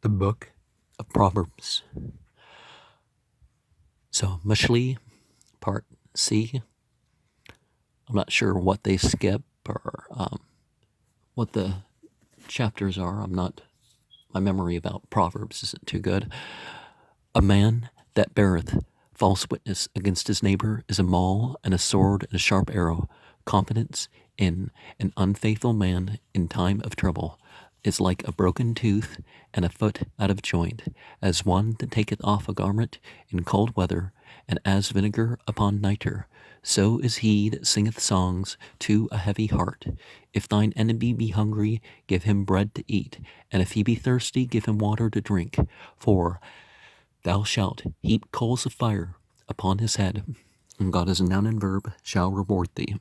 the book of Proverbs. So, Mashli, part C. I'm not sure what they skip or what the chapters are. My memory about Proverbs isn't too good. A man that beareth false witness against his neighbor is a maul and a sword and a sharp arrow. Confidence in an unfaithful man in time of trouble is like a broken tooth and a foot out of joint, as one that taketh off a garment in cold weather, and as vinegar upon nitre. So is he that singeth songs to a heavy heart. If thine enemy be hungry, give him bread to eat, and if he be thirsty, give him water to drink. For thou shalt heap coals of fire upon his head, and God as a noun and verb shall reward thee.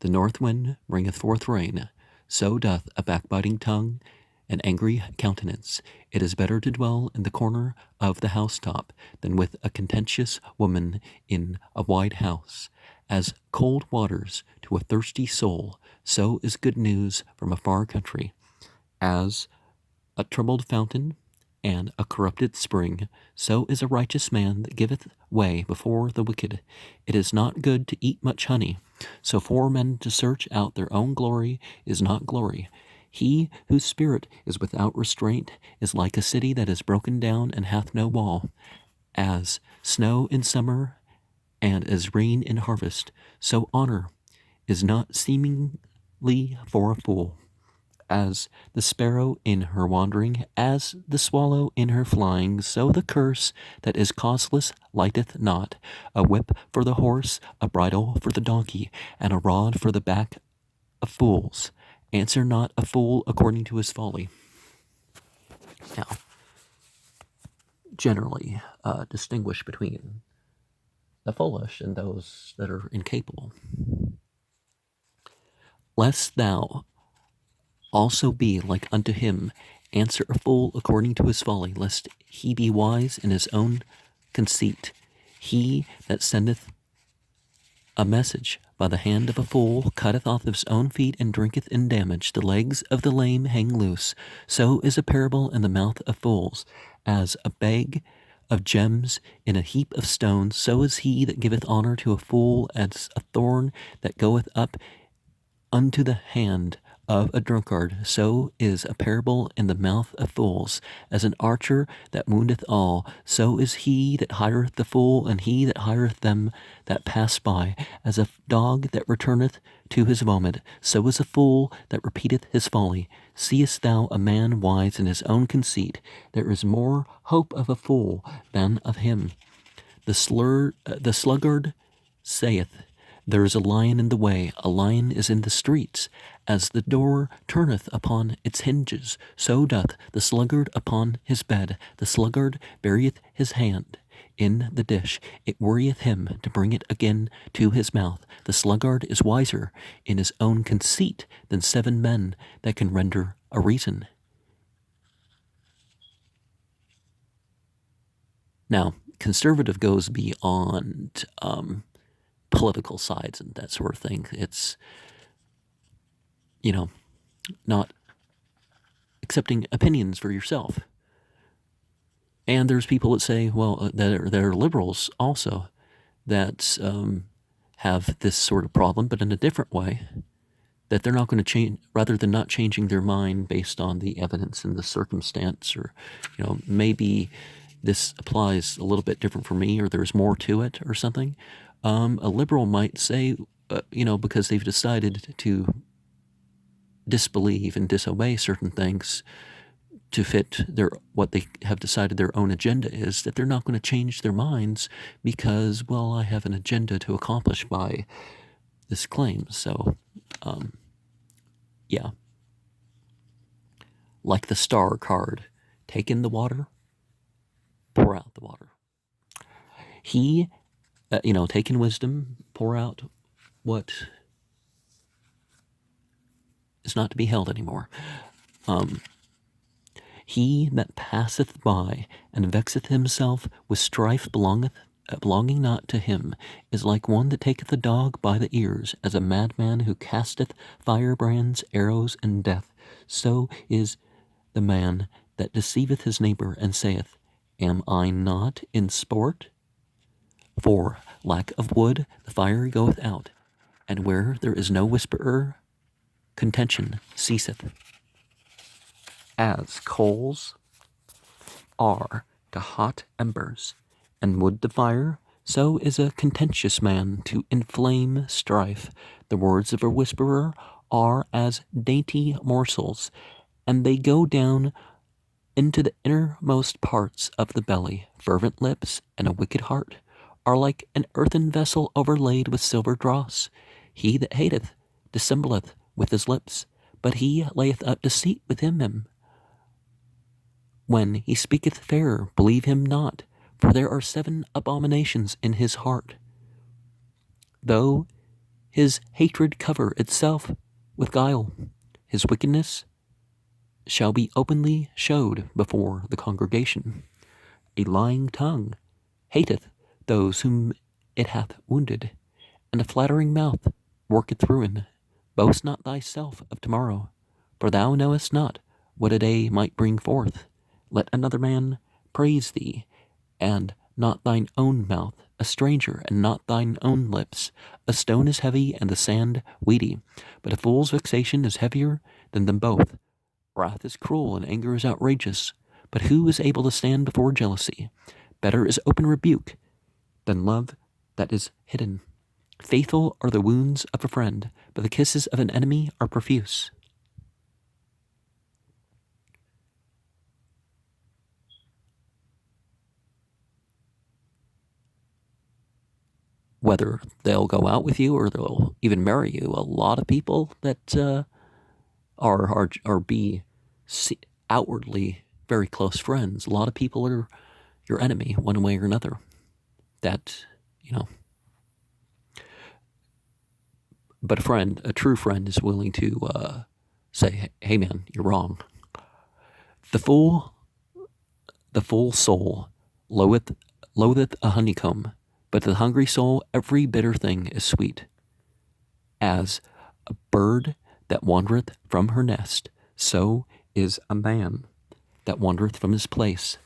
The north wind bringeth forth rain, so doth a backbiting tongue an angry countenance. It is better to dwell in the corner of the housetop than with a contentious woman in a wide house. As cold waters to a thirsty soul, so is good news from a far country. As a troubled fountain and a corrupted spring, so is a righteous man that giveth way before the wicked. It is not good to eat much honey, so for men to search out their own glory is not glory. He whose spirit is without restraint is like a city that is broken down and hath no wall. As snow in summer and as rain in harvest, so honor is not seemingly for a fool. As the sparrow in her wandering, as the swallow in her flying, so the curse that is causeless lighteth not. A whip for the horse, a bridle for the donkey, and a rod for the back of fools. Answer not a fool according to his folly. Now, generally distinguish between the foolish and those that are incapable. Lest thou also be like unto him, answer a fool according to his folly, lest he be wise in his own conceit. He that sendeth a message by the hand of a fool cutteth off his own feet and drinketh in damage. The legs of the lame hang loose. So is a parable in the mouth of fools. As a bag of gems in a heap of stones, so is he that giveth honor to a fool as a thorn that goeth up unto the hand of a drunkard. So is a parable in the mouth of fools. As an archer that woundeth all, so is he that hireth the fool, and he that hireth them that pass by. As a dog that returneth to his vomit, so is a fool that repeateth his folly. Seest thou a man wise in his own conceit? There is more hope of a fool than of him. The sluggard saith, there is a lion in the way, a lion is in the streets. As the door turneth upon its hinges, so doth the sluggard upon his bed. The sluggard burieth his hand in the dish. It worrieth him to bring it again to his mouth. The sluggard is wiser in his own conceit than 7 men that can render a reason. Now, conservative goes beyond political sides and that sort of thing. It's, not accepting opinions for yourself. And there's people that say, well, that are liberals also that have this sort of problem, but in a different way, that they're not going to change, rather than not changing their mind based on the evidence and the circumstance, or, maybe this applies a little bit different for me, or there's more to it or something. A liberal might say, because they've decided to disbelieve and disobey certain things to fit what they have decided their own agenda is, that they're not going to change their minds because, well, I have an agenda to accomplish by this claim. So, yeah. Like the star card, take in the water, pour out the water. He, take in wisdom, pour out what is not to be held anymore. He that passeth by and vexeth himself with strife belonging not to him is like one that taketh a dog by the ears, as a madman who casteth firebrands, arrows, and death. So is the man that deceiveth his neighbor, and saith, Am I not in sport? For lack of wood the fire goeth out, and where there is no whisperer, contention ceaseth. As coals are to hot embers, and wood to fire, so is a contentious man to inflame strife. The words of a whisperer are as dainty morsels, and they go down into the innermost parts of the belly. Fervent lips and a wicked heart are like an earthen vessel overlaid with silver dross. He that hateth dissembleth with his lips, but he layeth up deceit within him. When he speaketh fair, believe him not, for there are 7 abominations in his heart. Though his hatred cover itself with guile, his wickedness shall be openly showed before the congregation. A lying tongue hateth those whom it hath wounded, and a flattering mouth worketh ruin. Boast not thyself of tomorrow, for thou knowest not what a day might bring forth. Let another man praise thee, and not thine own mouth, a stranger, and not thine own lips. A stone is heavy, and the sand weedy, but a fool's vexation is heavier than them both. Wrath is cruel, and anger is outrageous, but who is able to stand before jealousy? Better is open rebuke than love that is hidden. Faithful are the wounds of a friend, but the kisses of an enemy are profuse. Whether they'll go out with you or they'll even marry you, a lot of people that are be outwardly very close friends, a lot of people are your enemy one way or another. That, but a true friend is willing to say, hey man, you're wrong. The full soul loatheth a honeycomb, but to the hungry soul every bitter thing is sweet. As a bird that wandereth from her nest, so is a man that wandereth from his place.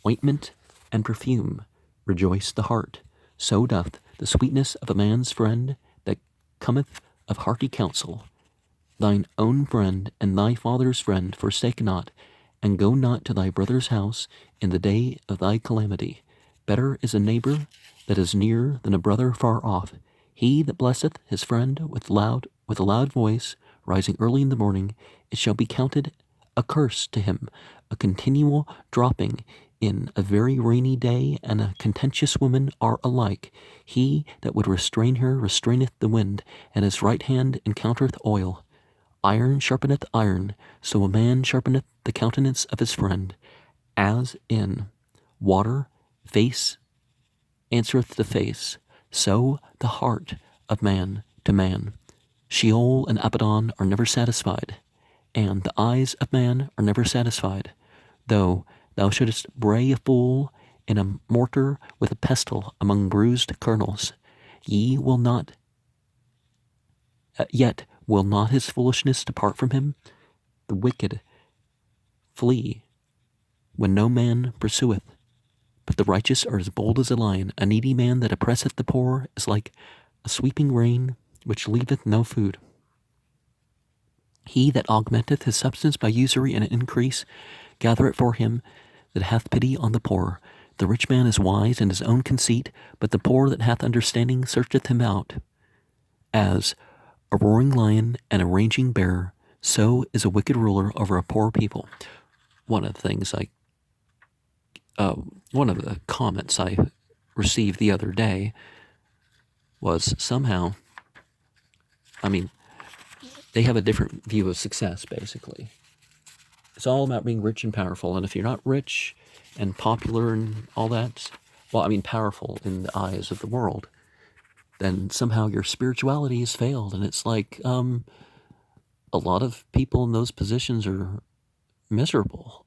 Ointment and perfume rejoice the heart, so doth the sweetness of a man's friend that cometh of hearty counsel. Thine own friend and thy father's friend forsake not, and go not to thy brother's house in the day of thy calamity. Better is a neighbor that is near than a brother far off. He that blesseth his friend with a loud voice, rising early in the morning, it shall be counted a curse to him, a continual dropping in a very rainy day, and a contentious woman are alike. He that would restrain her restraineth the wind, and his right hand encountereth oil. Iron sharpeneth iron, so a man sharpeneth the countenance of his friend. As in water face answereth to face, so the heart of man to man. Sheol and Abaddon are never satisfied, and the eyes of man are never satisfied. Though thou shouldest bray a fool in a mortar with a pestle among bruised kernels, yet will not his foolishness depart from him? The wicked flee when no man pursueth, but the righteous are as bold as a lion. A needy man that oppresseth the poor is like a sweeping rain which leaveth no food. He that augmenteth his substance by usury and increase gathereth for him that hath pity on the poor. The rich man is wise in his own conceit, but the poor that hath understanding searcheth him out. As a roaring lion and a raging bear, so is a wicked ruler over a poor people. One of the comments I received the other day was somehow, they have a different view of success, basically. It's all about being rich and powerful, and if you're not rich and popular and all that, powerful in the eyes of the world, then somehow your spirituality has failed. And it's like a lot of people in those positions are miserable.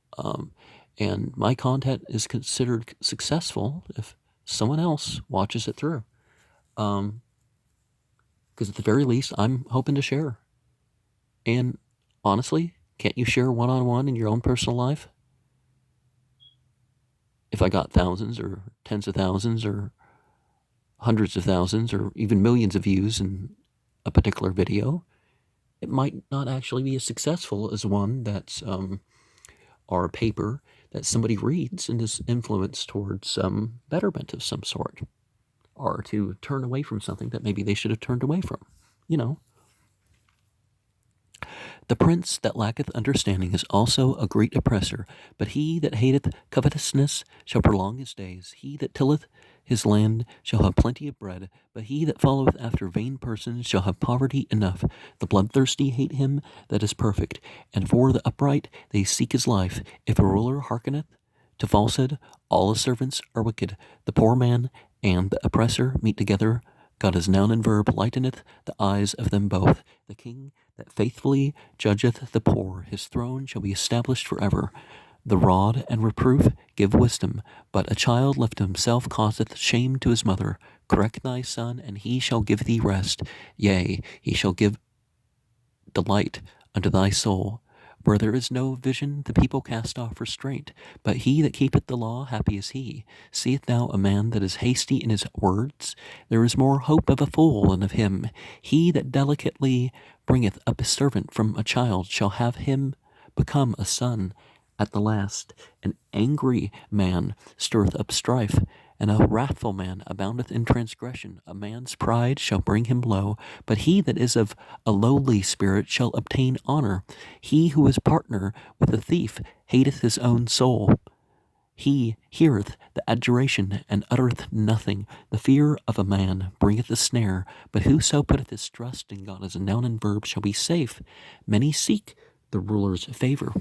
And my content is considered successful if someone else watches it through. Because at the very least, I'm hoping to share. And honestly, Can't you share one-on-one in your own personal life? If I got thousands or tens of thousands or hundreds of thousands or even millions of views in a particular video, it might not actually be as successful as one that's or a paper that somebody reads and is influenced towards some betterment of some sort, or to turn away from something that maybe they should have turned away from. You know, the prince that lacketh understanding is also a great oppressor, but he that hateth covetousness shall prolong his days. He that tilleth his land shall have plenty of bread, but he that followeth after vain persons shall have poverty enough. The bloodthirsty hate him that is perfect, and for the upright they seek his life. If a ruler hearkeneth to falsehood, all his servants are wicked. The poor man and the oppressor meet together. God as noun and verb lighteneth the eyes of them both. The king that faithfully judgeth the poor, his throne shall be established forever. The rod and reproof give wisdom, but a child left to himself causeth shame to his mother. Correct thy son, and he shall give thee rest. Yea, he shall give delight unto thy soul. Where there is no vision, the people cast off restraint. But he that keepeth the law, happy is he. Seest thou a man that is hasty in his words? There is more hope of a fool than of him. He that delicately bringeth up a servant from a child shall have him become a son at the last. An angry man stirreth up strife, and a wrathful man aboundeth in transgression. A man's pride shall bring him low, but he that is of a lowly spirit shall obtain honor. He who is partner with a thief hateth his own soul. He heareth the adjuration and uttereth nothing. The fear of a man bringeth a snare, but whoso putteth his trust in God as a noun and verb shall be safe. Many seek the ruler's favor,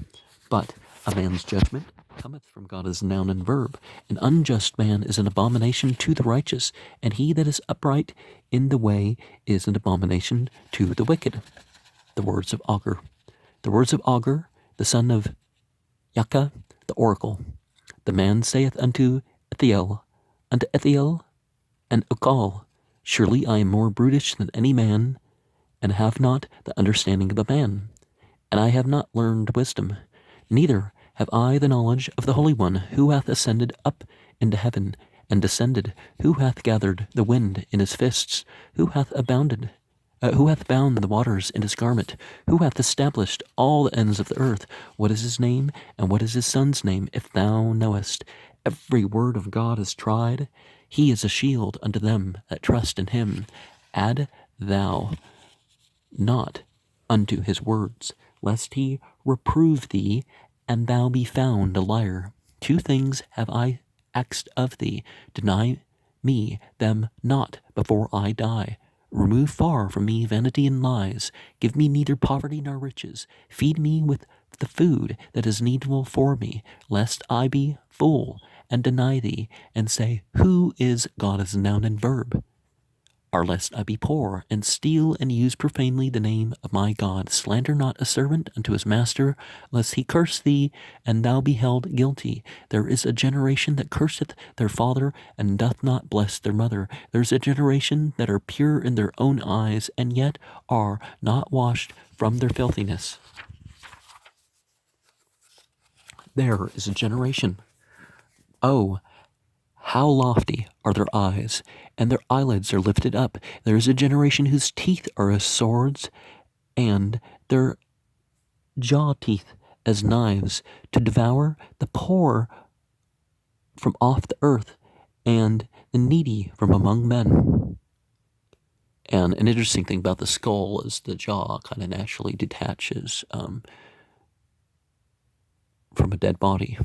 but a man's judgment cometh from God as noun and verb. An unjust man is an abomination to the righteous, and he that is upright in the way is an abomination to the wicked. The words of Augur. The words of Augur, the son of Yaka, the oracle. The man saith unto Ethiel, and Ukal, surely I am more brutish than any man, and have not the understanding of a man, and I have not learned wisdom, neither have I the knowledge of the Holy One, who hath ascended up into heaven, and descended, who hath gathered the wind in his fists, who hath bound the waters in his garment, who hath established all the ends of the earth. What is his name, and what is his son's name, if thou knowest? Every word of God is tried. He is a shield unto them that trust in him. Add thou not unto his words, lest he reprove thee, and thou be found a liar. Two things have I asked of thee. Deny me them not before I die. Remove far from me vanity and lies. Give me neither poverty nor riches. Feed me with the food that is needful for me, lest I be full and deny thee, and say, who is God as a noun and verb? Or lest I be poor, and steal and use profanely the name of my God. Slander not a servant unto his master, lest he curse thee, and thou be held guilty. There is a generation that curseth their father, and doth not bless their mother. There is a generation that are pure in their own eyes, and yet are not washed from their filthiness. There is a generation. Oh, how lofty are their eyes, and their eyelids are lifted up. There is a generation whose teeth are as swords, and their jaw teeth as knives, to devour the poor from off the earth, and the needy from among men. And an interesting thing about the skull is the jaw kind of naturally detaches from a dead body.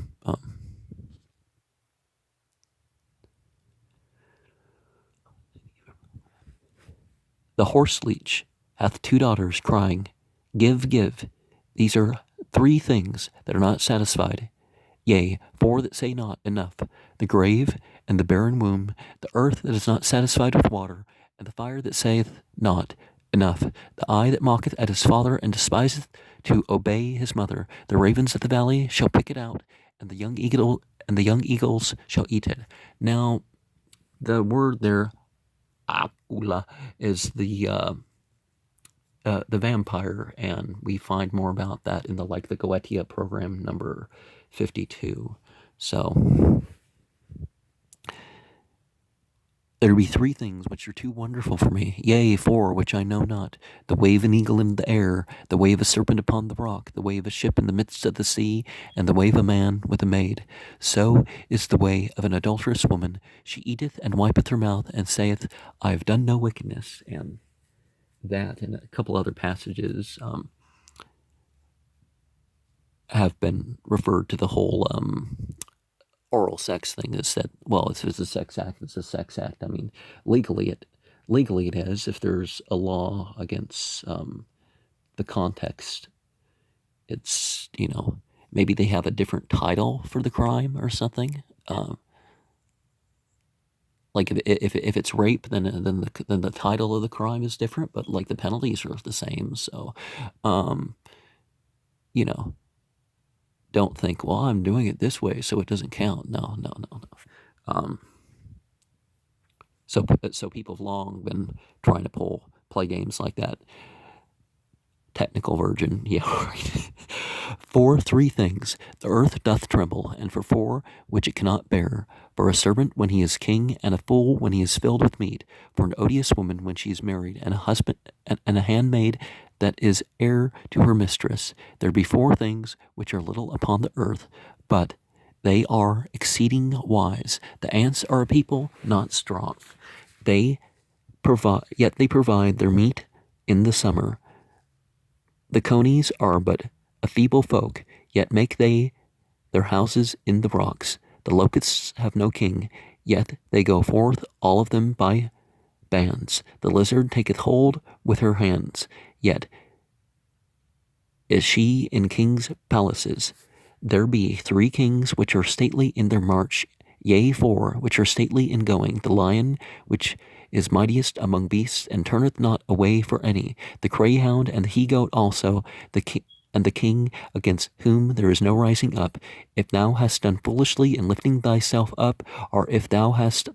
The horse leech hath two daughters, crying, give, give. These are three things that are not satisfied. Yea, four that say not enough. The grave and the barren womb, the earth that is not satisfied with water, and the fire that saith not enough. The eye that mocketh at his father and despiseth to obey his mother. The ravens of the valley shall pick it out, and the young eagles shall eat it. Now, the word there, akula, is the the vampire, and we find more about that in the Goetia program number 52. So there be three things which are too wonderful for me, yea, four which I know not: the way of an eagle in the air, the way of a serpent upon the rock, the way of a ship in the midst of the sea, and the way of a man with a maid. So is the way of an adulterous woman. She eateth and wipeth her mouth, and saith, I have done no wickedness. And that and a couple other passages have been referred to the whole oral sex thing. Is that, well, if it's a sex act, it's a sex act. I mean, legally it is. If there's a law against the context, it's, maybe they have a different title for the crime or something. Like if it's rape, then the title of the crime is different, but like the penalties are the same. So, you know, don't think, well, I'm doing it this way, so it doesn't count. No. So people have long been trying to play games like that. Technical virgin, yeah, right. For three things the earth doth tremble, and for four which it cannot bear: for a servant when he is king, and a fool when he is filled with meat; for an odious woman when she is married, and a husband and a handmaid that is heir to her mistress. There be four things which are little upon the earth, but they are exceeding wise. The ants are a people not strong. Yet they provide their meat in the summer. The conies are but a feeble folk, yet make they their houses in the rocks. The locusts have no king, yet they go forth all of them by bands. The lizard taketh hold with her hands, yet is she in kings' palaces. There be three kings which are stately in their march, yea, four which are stately in going: the lion which is mightiest among beasts, and turneth not away for any; the greyhound, and the he-goat also, and the king against whom there is no rising up. If thou hast done foolishly in lifting thyself up, or if thou hast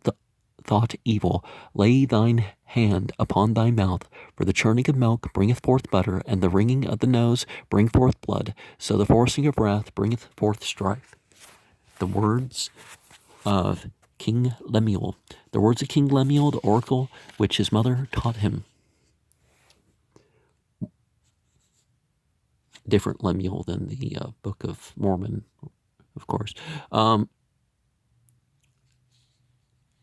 thought evil, lay thine hand upon thy mouth, for the churning of milk bringeth forth butter, and the wringing of the nose bring forth blood. So the forcing of wrath bringeth forth strife. The words of King Lemuel. The words of King Lemuel, the oracle which his mother taught him. Different Lemuel than the Book of Mormon, of course.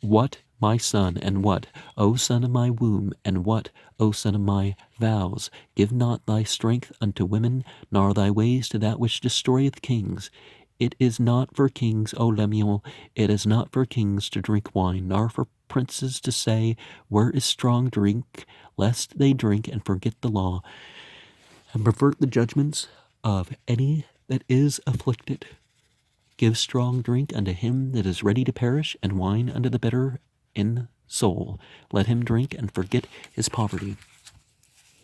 What, my son, and what, O son of my womb, and what, O son of my vows? Give not thy strength unto women, nor thy ways to that which destroyeth kings. It is not for kings, O Lemuel, it is not for kings to drink wine, nor for princes to say, where is strong drink, lest they drink and forget the law, and pervert the judgments of any that is afflicted. Give strong drink unto him that is ready to perish, and wine unto the bitter in soul. Let him drink and forget his poverty,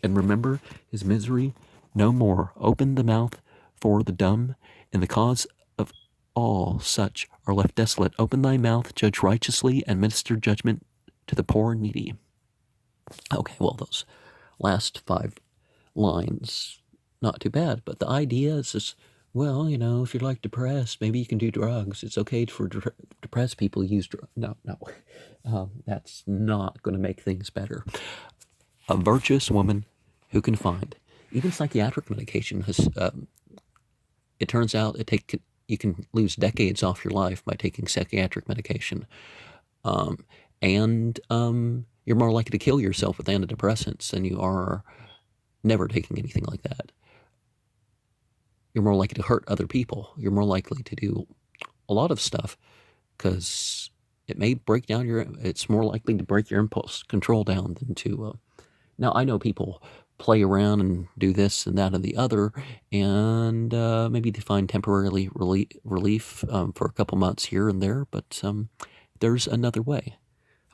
and remember his misery no more. Open the mouth for the dumb, and the cause of all such are left desolate. Open thy mouth, judge righteously, and minister judgment to the poor and needy. Okay, well, those last 5 lines, not too bad, but the idea is this: well, if you're like depressed, maybe you can do drugs. It's okay for depressed people to use drugs. No. That's not going to make things better. A virtuous woman who can find, even psychiatric medication has, it turns out you can lose decades off your life by taking psychiatric medication. And you're more likely to kill yourself with antidepressants than you are never taking anything like that. You're more likely to hurt other people. You're more likely to do a lot of stuff because it's more likely to break your impulse control down than to, now I know people play around and do this and that and the other, and maybe they find temporarily relief for a couple months here and there, but there's another way.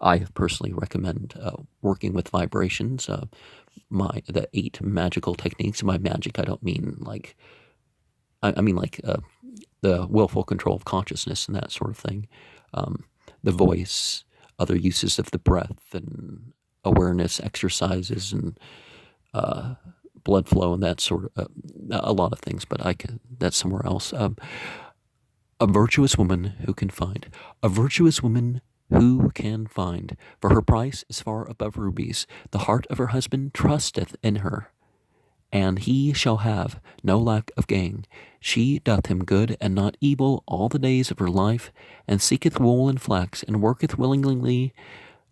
I personally recommend working with vibrations, the 8 magical techniques. By magic, I don't mean like, I mean like the willful control of consciousness and that sort of thing. The voice, other uses of the breath, and awareness exercises, and blood flow and that sort of a lot of things, but that's somewhere else. A virtuous woman who can find. A virtuous woman who can find, for her price is far above rubies. The heart of her husband trusteth in her, and he shall have no lack of gain. She doth him good and not evil all the days of her life, and seeketh wool and flax, and worketh willingly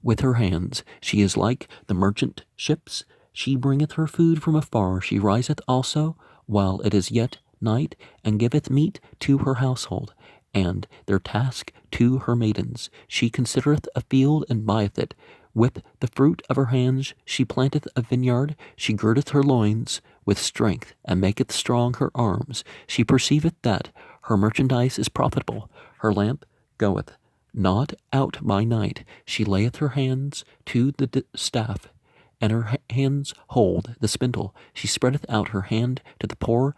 with her hands. She is like the merchant ships. She bringeth her food from afar. She riseth also while it is yet night, and giveth meat to her household, and their task to her maidens. She considereth a field and buyeth it. With the fruit of her hands she planteth a vineyard. She girdeth her loins with strength, and maketh strong her arms. She perceiveth that her merchandise is profitable. Her lamp goeth not out by night. She layeth her hands to the staff, and her hands hold the spindle. She spreadeth out her hand to the poor.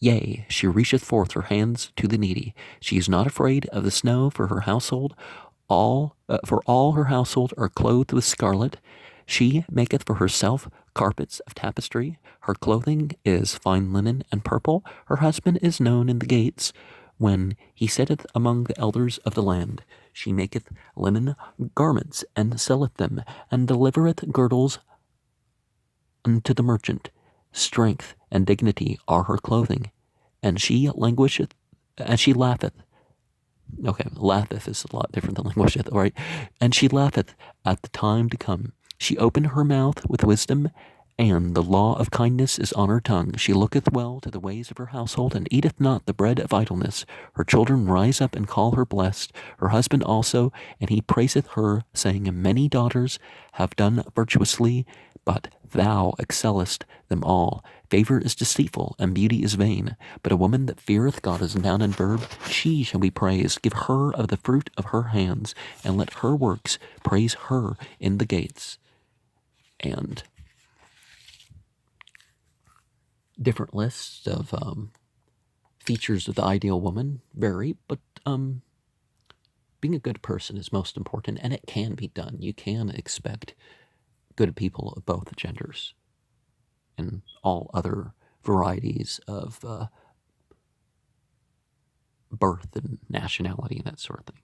Yea, she reacheth forth her hands to the needy. She is not afraid of the snow for her household. For all her household are clothed with scarlet. She maketh for herself carpets of tapestry. Her clothing is fine linen and purple. Her husband is known in the gates, when he sitteth among the elders of the land. She maketh linen garments, and selleth them, and delivereth girdles unto the merchant. Strength and dignity are her clothing, and she languisheth, and she laugheth. Okay, laugheth is a lot different than languisheth, all right? And she laugheth at the time to come. She opened her mouth with wisdom, and the law of kindness is on her tongue. She looketh well to the ways of her household, and eateth not the bread of idleness. Her children rise up and call her blessed, her husband also, and he praiseth her, saying, Many daughters have done virtuously, but thou excellest them all. Favor is deceitful, and beauty is vain, but a woman that feareth God is a noun and verb. She shall be praised. Give her of the fruit of her hands, and let her works praise her in the gates. And different lists of features of the ideal woman vary, but being a good person is most important, and it can be done. You can expect good people of both genders and all other varieties of birth and nationality and that sort of thing.